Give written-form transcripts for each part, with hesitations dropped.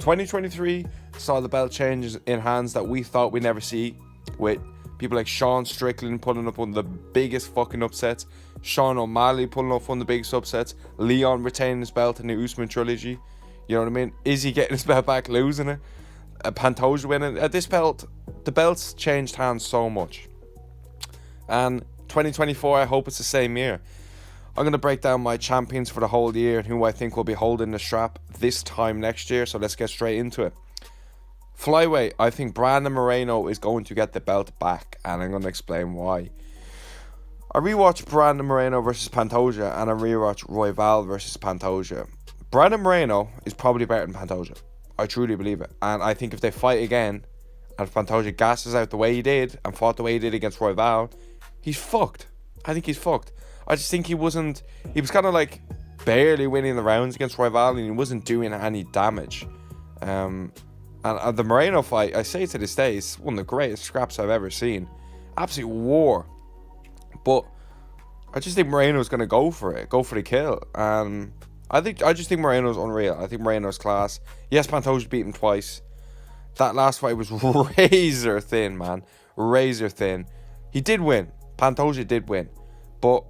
2023 saw the belt changes in hands that we thought we'd never see, with people like Sean Strickland pulling up one of the biggest fucking upsets, Sean O'Malley pulling up one of the biggest upsets, Leon retaining his belt in the Usman trilogy. You know what I mean? Izzy getting his belt back, losing it. Pantoja winning. At this belt, the belt's changed hands so much. And 2024, I hope it's the same year. I'm going to break down my champions for the whole year and who I think will be holding the strap this time next year. So let's get straight into it. Flyweight, I think Brandon Moreno is going to get the belt back, and I'm going to explain why. I rewatched Brandon Moreno versus Pantoja, and I rewatched Royval versus Pantoja. Brandon Moreno is probably better than Pantoja. I truly believe it. And I think if they fight again, and if Pantoja gasses out the way he did and fought the way he did against Royval, he's fucked. I think he's fucked. I just think he was kind of like barely winning the rounds against Royval, and he wasn't doing any damage. And the Moreno fight, I say to this day, is one of the greatest scraps I've ever seen. Absolute war. But I just think Moreno's going to go for it, go for the kill. I just think Moreno's unreal. I think Moreno's class. Yes, Pantoja beat him twice. That last fight was razor thin, man. Razor thin. He did win. Pantoja did win. But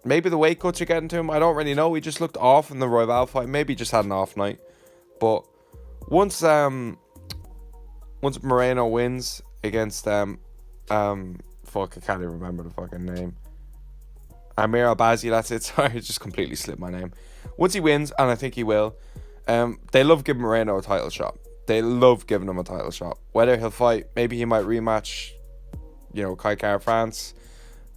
maybe the weight cuts are getting to him. I don't really know. He just looked off in the Royval fight. Maybe he just had an off night. But once Moreno wins against fuck, I can't even remember the fucking name. Amir Albazi, that's it. Sorry, it just completely slipped my name. Once he wins, and I think he will, they love giving Moreno a title shot. They love giving him a title shot. Whether he'll fight, maybe he might rematch, Kai Kara France.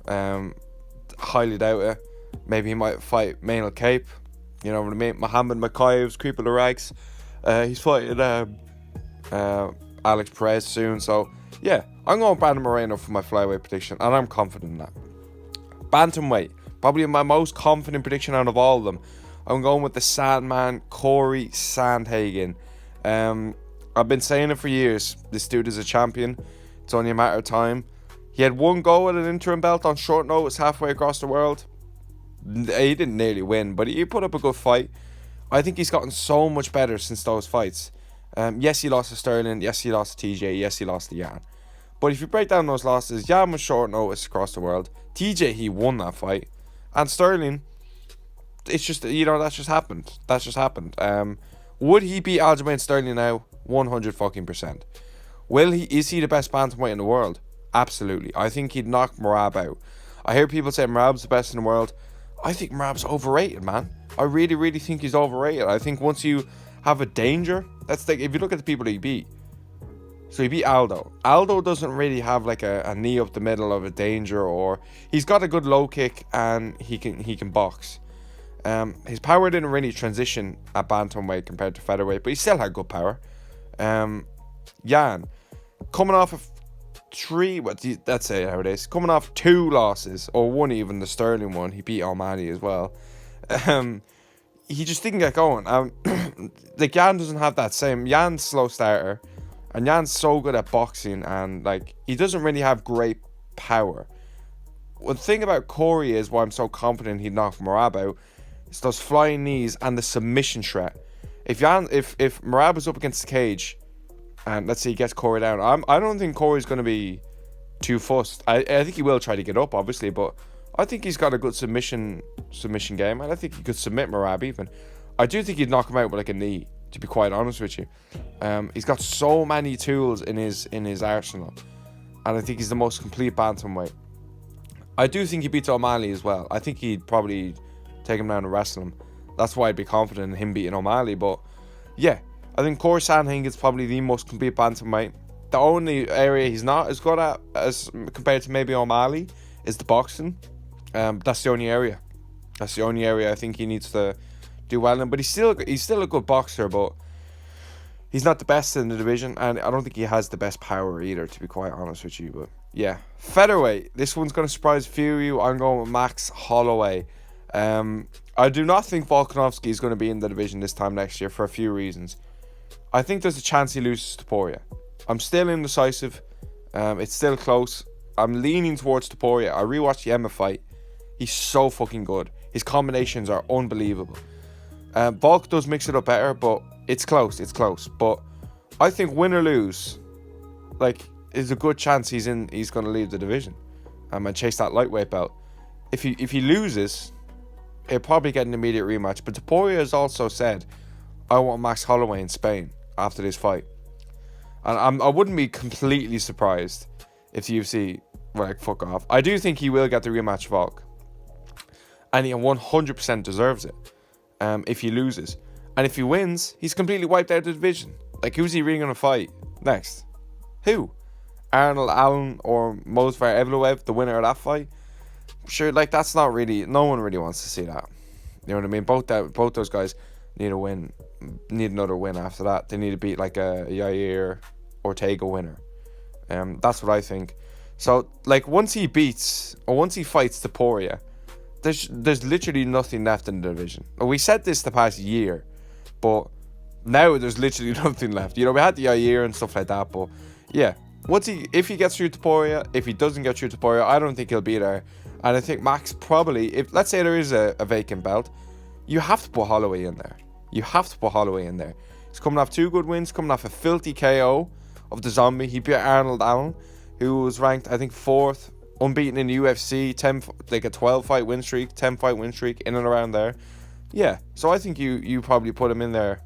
Highly doubt it. Maybe he might fight Maynard Cape. You know what I mean? Mohammed Makayev's creeping the ranks. He's fighting Alex Perez soon. So, yeah, I'm going Brandon Moreno for my flyweight prediction, and I'm confident in that. Bantamweight, probably my most confident prediction out of all of them. I'm going with the Sandman, Corey Sandhagen. I've been saying it for years. This dude is a champion. It's only a matter of time. He had one go at an interim belt on short notice halfway across the world. He didn't nearly win, but he put up a good fight. I think he's gotten so much better since those fights. Yes, he lost to Sterling. Yes, he lost to TJ. Yes, he lost to Jan. But if you break down those losses, Jan was short notice across the world. TJ, he won that fight. And Sterling, it's just, that's just happened. That's just happened. Would he beat Aljamain Sterling now? 100%. Is he the best bantamweight in the world? Absolutely. I think he'd knock Merab out. I hear people say Merab's the best in the world. I think Merab's overrated, man. I really, really think he's overrated. I think once you have a danger, that's like, if you look at the people he beat. So he beat Aldo. Aldo doesn't really have like a knee up the middle of a danger, or he's got a good low kick and he can box. His power didn't really transition at bantamweight compared to featherweight, but he still had good power. Jan, coming off of let's say how it is. Coming off 2 losses, or one even, the Sterling one. He beat O'Malley as well. He just didn't get going. Like, Jan doesn't have that same. Jan's slow starter, and Jan's so good at boxing, and like, he doesn't really have great power. Well, the thing about Corey is why I'm so confident he'd knock Merab out. It's those flying knees and the submission threat. If Merab is up against the cage, and let's say he gets Corey down, I don't think Corey's going to be too fussed. I think he will try to get up, obviously, but I think he's got a good submission game, and I think he could submit Merab even. I do think he'd knock him out with like a knee, to be quite honest with you. He's got so many tools in his arsenal, and I think he's the most complete bantamweight. I do think he beats O'Malley as well. I think he'd probably take him down and wrestle him. That's why I'd be confident in him beating O'Malley. But yeah, I think Corey Sandhagen is probably the most complete bantamweight. The only area he's not as good at, as compared to maybe O'Malley, is the boxing. That's the only area. That's the only area I think he needs to do well in. But he's still a good boxer, but he's not the best in the division, and I don't think he has the best power either, to be quite honest with you. But yeah, featherweight. This one's going to surprise a few of you. I'm going with Max Holloway. I do not think Volkanovski is going to be in the division this time next year for a few reasons. I think there's a chance he loses to Topuria. I'm still indecisive. It's still close. I'm leaning towards Topuria. I rewatched the Emma fight. He's so fucking good. His combinations are unbelievable. Volk does mix it up better, but It's close. But I think win or lose, like, is a good chance he's going to leave the division and chase that lightweight belt. If he loses, he'll probably get an immediate rematch. But Topuria has also said, I want Max Holloway in Spain after this fight. And I wouldn't be completely surprised if the UFC were like, fuck off. I do think he will get the rematch Volk. And he 100% deserves it if he loses. And if he wins, he's completely wiped out the division. Like, who's he really going to fight next? Who? Arnold Allen or Movsar Evloev, the winner of that fight? Sure, like, that's not really... No one really wants to see that. You know what I mean? Both those guys need a win. Need another win after that. They need to beat, like, a Yair Ortega winner. That's what I think. So, like, once he fights Topuria, there's literally nothing left in the division. We said this the past year, but now there's literally nothing left. You know, we had the Yair and stuff like that, but yeah. If he gets through Topuria, if he doesn't get through Topuria, I don't think he'll be there. And I think Max probably, if let's say there is a vacant belt, you have to put Holloway in there. He's coming off 2 good wins, coming off a filthy KO of the Zombie. He beat Arnold Allen, who was ranked, I think, 4th, unbeaten in the UFC, 12-fight win streak, 10-fight win streak, in and around there. Yeah, so I think you probably put him in there.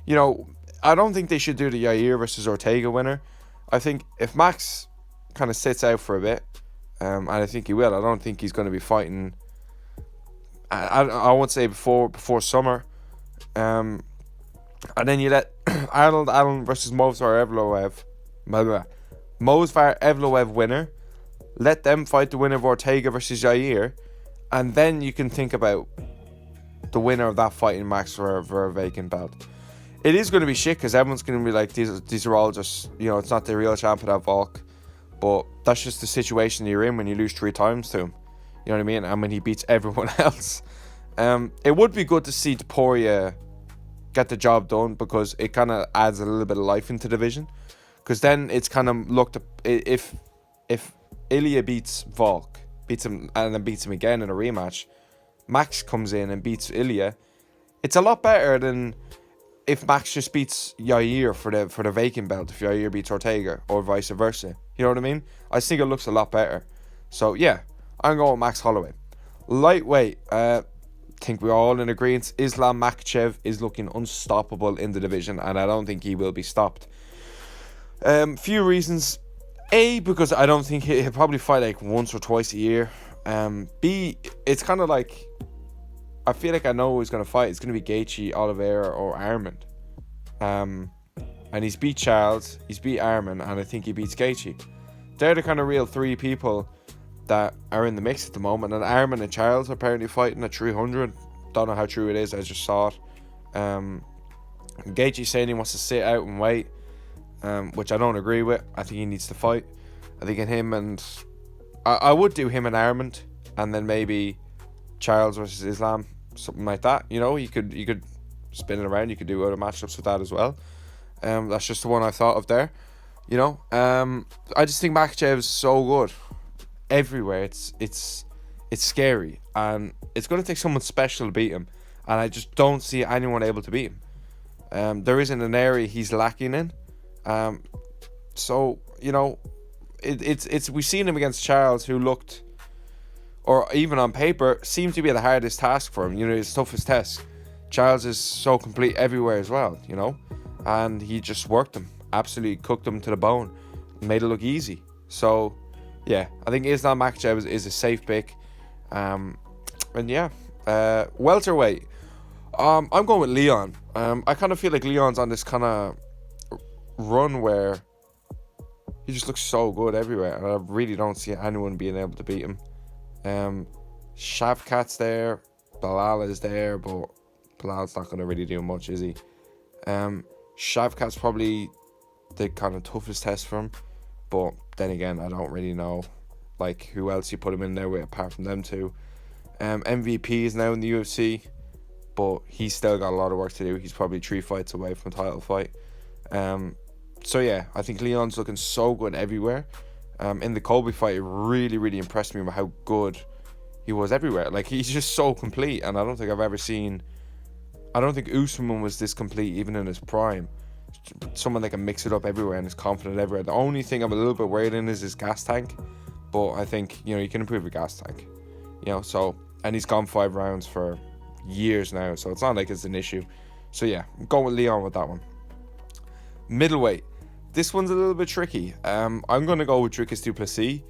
You know, I don't think they should do the Yair versus Ortega winner. I think if Max kind of sits out for a bit, and I think he will, I don't think he's going to be fighting. I won't say before summer. And then you let Arnold Allen versus Movsar Evloev winner. Let them fight the winner of Ortega versus Yair, and then you can think about the winner of that fight in Max for a vacant belt. It is going to be shit because everyone's going to be like, these are all just, you know, it's not the real champ of that Volk. But that's just the situation you're in when you lose 3 times to him. You know what I mean? And when he beats everyone else. It would be good to see Topuria get the job done, because it kind of adds a little bit of life into the division. Because then it's kind of looked up, if Ilya beats Volk, beats him and then beats him again in a rematch, Max comes in and beats Ilya, it's a lot better than if Max just beats Yair for the vacant belt, if Yair beats Ortega, or vice versa. You know what I mean? I think it looks a lot better. So yeah, I'm going with Max Holloway. Lightweight, think we're all in agreement. Islam Makhachev is looking unstoppable in the division, and I don't think he will be stopped. Few reasons. A, because I don't think he'll probably fight like once or twice a year. B, it's kind of like, I feel like I know who he's going to fight. It's going to be Gaethje, Oliveira, or Arman. And he's beat Charles, he's beat Arman, and I think he beats Gaethje. They're the kind of real 3 people that are in the mix at the moment. And Arman and Charles are apparently fighting at 300. Don't know how true it is, I just saw it. Gaethje saying he wants to sit out and wait, which I don't agree with. I think he needs to fight. I think I would do him and Armand, and then maybe Charles versus Islam, something like that. You know, you could spin it around. You could do other matchups with that as well. That's just the one I thought of there. You know, I just think Makhachev's so good everywhere. It's scary, and it's going to take someone special to beat him. And I just don't see anyone able to beat him. There isn't an area he's lacking in. So you know, it's we've seen him against Charles, who looked, or even on paper, seemed to be the hardest task for him. You know, his toughest test. Charles is so complete everywhere as well, you know, and he just worked him, absolutely cooked him to the bone, made it look easy. So yeah, I think Islam Makhachev is a safe pick. And yeah, welterweight, I'm going with Leon. I kind of feel like Leon's on this kind of run where he just looks so good everywhere, and I really don't see anyone being able to beat him. Shavkat's there, Bilal is there, but Bilal's not going to really do much, is he? Shavkat's probably the kind of toughest test for him, but then again, I don't really know like who else you put him in there with apart from them two. MVP is now in the UFC, but he's still got a lot of work to do. He's probably 3 fights away from a title fight. So yeah, I think Leon's looking so good everywhere. In the Colby fight, it really, really impressed me with how good he was everywhere. Like, he's just so complete, and I don't think I've ever seen I don't think Usman was this complete even in his prime. Someone that can mix it up everywhere and is confident everywhere. The only thing I'm a little bit worried in is his gas tank, but I think, you know, you can improve your gas tank, you know. So, and he's gone 5 rounds for years now, so it's not like it's an issue. So yeah, I'm going with Leon with that one. Middleweight, this one's a little bit tricky. I'm going to go with Dricus du Plessis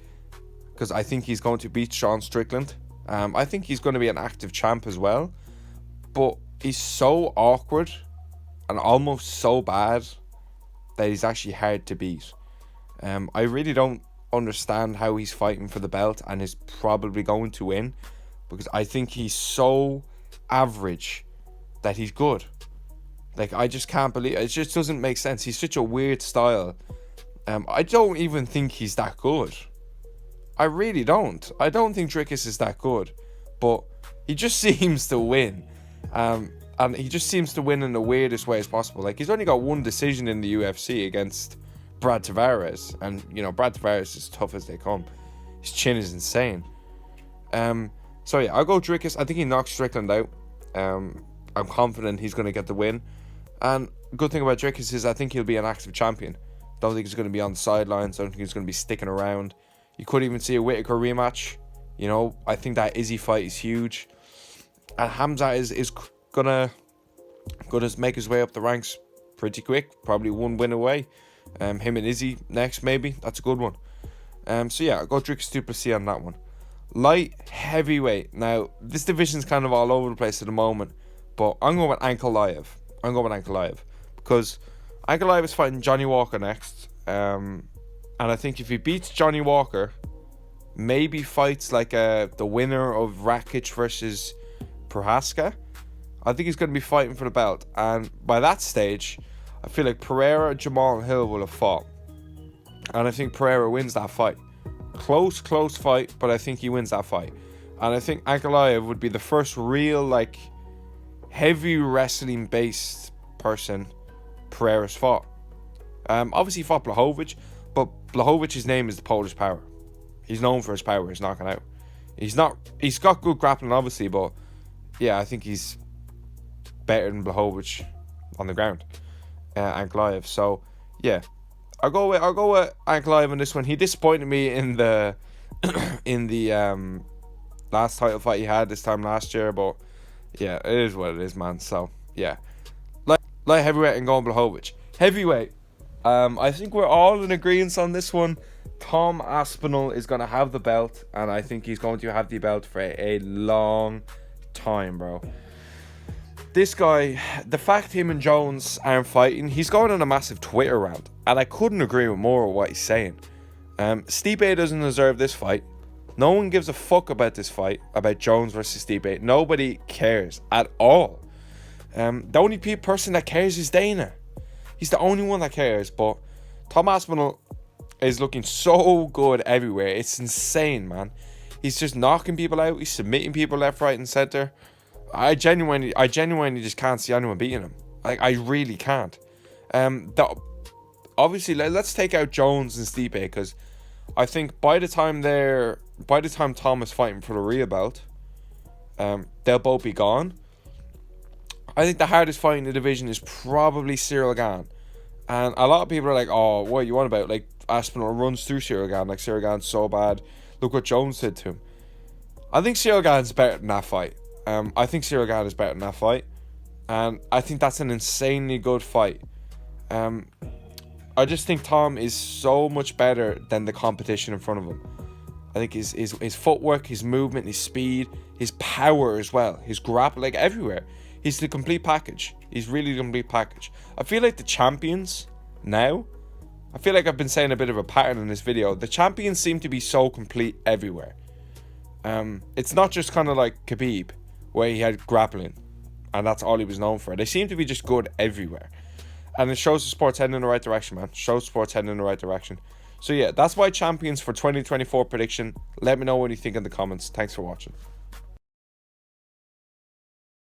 because I think he's going to beat Sean Strickland. I think he's going to be an active champ as well, but he's so awkward and almost so bad that he's actually hard to beat. I really don't understand how he's fighting for the belt and is probably going to win, because I think he's so average that he's good. Like, I just can't believe it. It just doesn't make sense. He's such a weird style. I don't even think he's that good. I really don't. I don't think Dricus is that good, but he just seems to win. And he just seems to win in the weirdest way as possible. Like, he's only got 1 decision in the UFC against Brad Tavares. And, you know, Brad Tavares is tough as they come. His chin is insane. So, yeah, I'll go Dricus. I think he knocks Strickland out. I'm confident he's going to get the win. And good thing about Dricus is I think he'll be an active champion. Don't think he's going to be on the sidelines. I don't think he's going to be sticking around. You could even see a Whittaker rematch. You know, I think that Izzy fight is huge. And Hamza is gonna make his way up the ranks pretty quick. Probably 1 win away. Him and Izzy next, maybe. That's a good one. So yeah, I'll go Dricus du Plessis on that one. Light heavyweight. Now, this division's kind of all over the place at the moment, but I'm going with Ankalaev. Because Ankalaev is fighting Johnny Walker next. And I think if he beats Johnny Walker, maybe fights like the winner of Rakic versus Prohaska, I think he's going to be fighting for the belt. And by that stage, I feel like Pereira, Jamal Hill will have fought. And I think Pereira wins that fight. Close fight, but I think he wins that fight. And I think Ankalaev would be the first real, like, heavy wrestling based person Pereira's fought. Obviously he fought Blachowicz, but Blachowicz's name is the Polish Power. He's known for his power, he's knocking out. He's got good grappling obviously, but yeah, I think he's better than Blachowicz on the ground. Ankalaev. So yeah, I'll go with Ankalaev on this one. He disappointed me in the last title fight he had this time last year, but yeah, it is what it is, man. So yeah, light heavyweight and going Blachowicz. Heavyweight, I think we're all in agreement on this one. Tom Aspinall is going to have the belt, and I think he's going to have the belt for a long time, bro. This guy, the fact him and Jones aren't fighting, he's going on a massive Twitter rant, and I couldn't agree with more of what he's saying. Stipe doesn't deserve this fight. No one gives a fuck about this fight, about Jones versus Stipe. Nobody cares at all. The only person that cares is Dana. He's the only one that cares, but Tom Aspinall is looking so good everywhere. It's insane, man. He's just knocking people out. He's submitting people left, right, and center. I genuinely just can't see anyone beating him. Like, I really can't. Obviously, let's take out Jones and Stipe, because I think by the time Tom is fighting for the real belt, they'll both be gone. I think the hardest fight in the division is probably Cyril Gane. And a lot of people are like, oh, what are you on about? Like, Aspinall runs through Cyril Gane. Like, Cyril Gane's so bad. Look what Jones did to him. I think Cyril Gane's better than that fight. I think Cyril Gane is better than that fight. And I think that's an insanely good fight. I just think Tom is so much better than the competition in front of him. I think his footwork, his movement, his speed, his power as well, his grapple, like everywhere. He's the complete package. He's really the complete package. I feel like the champions now, I feel like I've been saying a bit of a pattern in this video. The champions seem to be so complete everywhere. It's not just kind of like Khabib, where he had grappling, and that's all he was known for. They seem to be just good everywhere. And it shows the sport's heading in the right direction, man. Shows the sport's heading in the right direction. So yeah, that's my champions for 2024 prediction. Let me know what you think in the comments. Thanks for watching.